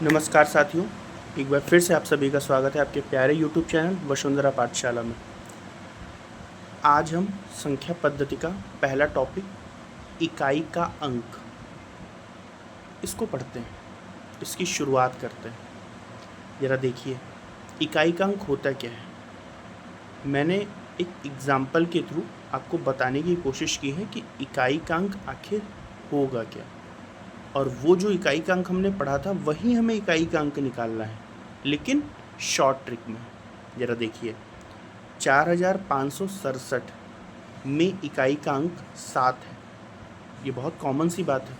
नमस्कार साथियों, एक बार फिर से आप सभी का स्वागत है आपके प्यारे YouTube चैनल वसुंधरा पाठशाला में। आज हम संख्या पद्धति का पहला टॉपिक इकाई का अंक, इसको पढ़ते हैं, इसकी शुरुआत करते हैं। ज़रा देखिए, इकाई का अंक होता क्या है। मैंने एक एग्ज़ाम्पल के थ्रू आपको बताने की कोशिश की है कि इकाई का अंक आखिर होगा क्या, और वो जो इकाई का अंक हमने पढ़ा था वही हमें इकाई का अंक निकालना है, लेकिन शॉर्ट ट्रिक में। ज़रा देखिए, 4567 में इकाई का अंक 7 है। ये बहुत कॉमन सी बात है।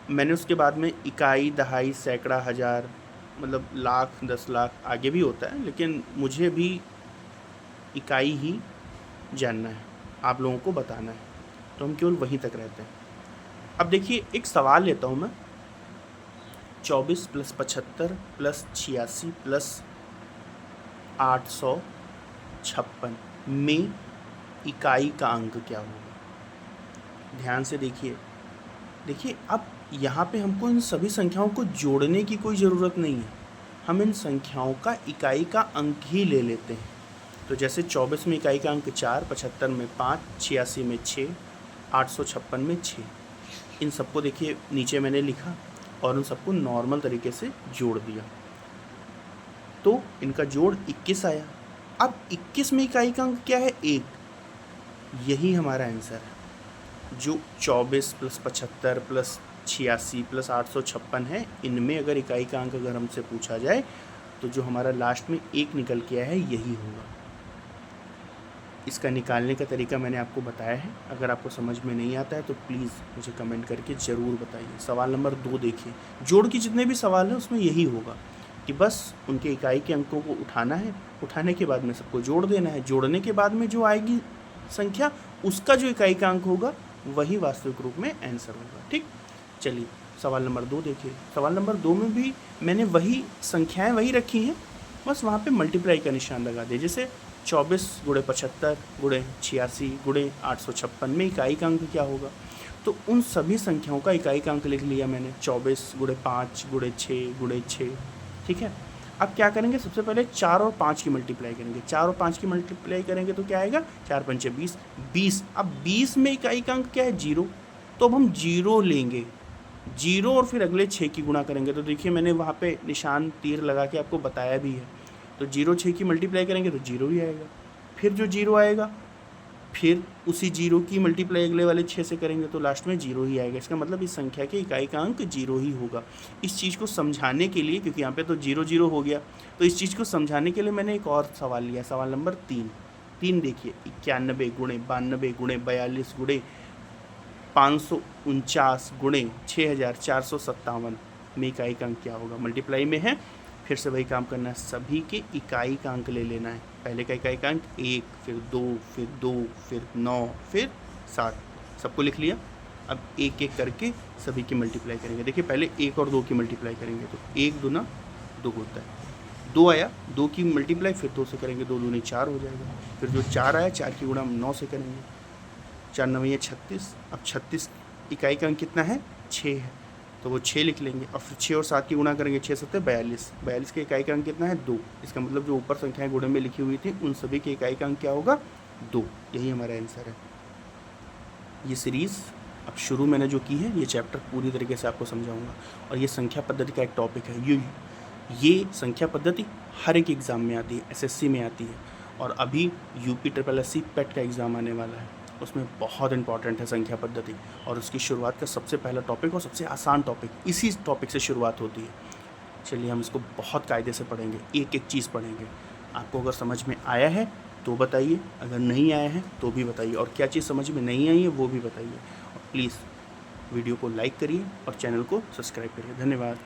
मैंने उसके बाद में इकाई, दहाई, सैकड़ा, हज़ार, मतलब लाख, 10 लाख आगे भी होता है, लेकिन मुझे भी इकाई ही जानना है, आप लोगों को बताना है, तो हम केवल वहीं तक रहते हैं। अब देखिए, एक सवाल लेता हूँ मैं। 24 + 75 + 86 + 856 में इकाई का अंक क्या होगा। ध्यान से देखिए। अब यहाँ पे हमको इन सभी संख्याओं को जोड़ने की कोई ज़रूरत नहीं है, हम इन संख्याओं का इकाई का अंक ही ले लेते हैं। तो जैसे 24 में इकाई का अंक 4, 75 में 5, 86 में 6, 856 में 6। इन सबको देखिए नीचे मैंने लिखा और उन सबको नॉर्मल तरीके से जोड़ दिया, तो इनका जोड़ 21 आया। अब 21 में इकाई का अंक क्या है? 1। यही हमारा आंसर है। जो 24 + 75 + 86 + 856 है, इनमें अगर इकाई का अंक अगर हमसे पूछा जाए तो जो हमारा लास्ट में 1 निकल के आया है यही होगा। इसका निकालने का तरीका मैंने आपको बताया है। अगर आपको समझ में नहीं आता है तो प्लीज़ मुझे कमेंट करके ज़रूर बताइए। सवाल नंबर 2 देखिए, जोड़ के जितने भी सवाल हैं उसमें यही होगा कि बस उनके इकाई के अंकों को उठाना है, उठाने के बाद में सबको जोड़ देना है, जोड़ने के बाद में जो आएगी संख्या, उसका जो इकाई का अंक होगा वही वास्तविक रूप में आंसर होगा। ठीक, चलिए सवाल नंबर 2 देखिए। सवाल नंबर 2 में भी मैंने वही संख्याएँ वही रखी हैं, बस वहाँ पे मल्टीप्लाई का निशान लगा दिया। जैसे 24 × 75 × 86 × 856 में इकाई का अंक क्या होगा, तो उन सभी संख्याओं का इकाई का अंक लिख लिया मैंने। 24 × 5 × 6 × 6। ठीक है, अब क्या करेंगे, सबसे पहले 4 और 5 की मल्टीप्लाई करेंगे। 4 और 5 की मल्टीप्लाई करेंगे तो क्या आएगा, 4 × 5 = 20, 20। अब 20 में इकाई का अंक क्या है, 0, तो अब हम 0 लेंगे, 0 और फिर अगले 6 की गुणा करेंगे। तो देखिए मैंने वहाँ पे निशान तीर लगा के आपको बताया भी है। तो 0 6 की मल्टीप्लाई करेंगे तो 0 ही आएगा, फिर जो 0 आएगा फिर उसी 0 की मल्टीप्लाई अगले वाले 6 से करेंगे तो लास्ट में 0 ही आएगा। इसका मतलब इस संख्या के इकाई का अंक 0 ही होगा। इस चीज़ को समझाने के लिए, क्योंकि यहाँ पे तो 0 0 हो गया, तो इस चीज़ को समझाने के लिए मैंने एक और सवाल लिया, सवाल नंबर 3 देखिए। 91 × 92 × 42 × 549 × 6457 में इकाई का अंक क्या होगा। मल्टीप्लाई में है, फिर से वही काम करना है, सभी के इकाई का अंक ले लेना है। पहले का इकाई का अंक 1, फिर 2, फिर 2, फिर 9, फिर 7, सबको लिख लिया। अब एक एक करके सभी की मल्टीप्लाई करेंगे। देखिए पहले 1 और 2 की मल्टीप्लाई करेंगे तो 1 दूना 2 होता है, 2 आया, 2 की मल्टीप्लाई फिर 2 से करेंगे, 2 दूनी 4 हो जाएगा। फिर जो 4 आया, 4 की गुणा 9 से करेंगे, 4 9 36। अब 36 इकाई का अंक कितना है, 6 है, तो वो 6 लिख लेंगे। और फिर 6 और 7 की गुणा करेंगे, 6 7 42, 42 के इकाई का अंक कितना है, 2। इसका मतलब जो ऊपर संख्याएं गुणे में लिखी हुई थी उन सभी के इकाई का अंक क्या होगा, 2। यही हमारा आंसर है। ये सीरीज़ अब शुरू मैंने जो की है, ये चैप्टर पूरी तरीके से आपको समझाऊंगा, और ये संख्या पद्धति का एक टॉपिक है। ये संख्या पद्धति हर एक एग्ज़ाम में आती है, SSC में आती है, और अभी UP SSC पेट का एग्ज़ाम आने वाला है, उसमें बहुत इंपॉर्टेंट है संख्या पद्धति। और उसकी शुरुआत का सबसे पहला टॉपिक और सबसे आसान टॉपिक, इसी टॉपिक से शुरुआत होती है। चलिए हम इसको बहुत कायदे से पढ़ेंगे, एक एक चीज़ पढ़ेंगे। आपको अगर समझ में आया है तो बताइए, अगर नहीं आया है तो भी बताइए, और क्या चीज़ समझ में नहीं आई है वो भी बताइए। और प्लीज़ वीडियो को लाइक करिए और चैनल को सब्सक्राइब करिए। धन्यवाद।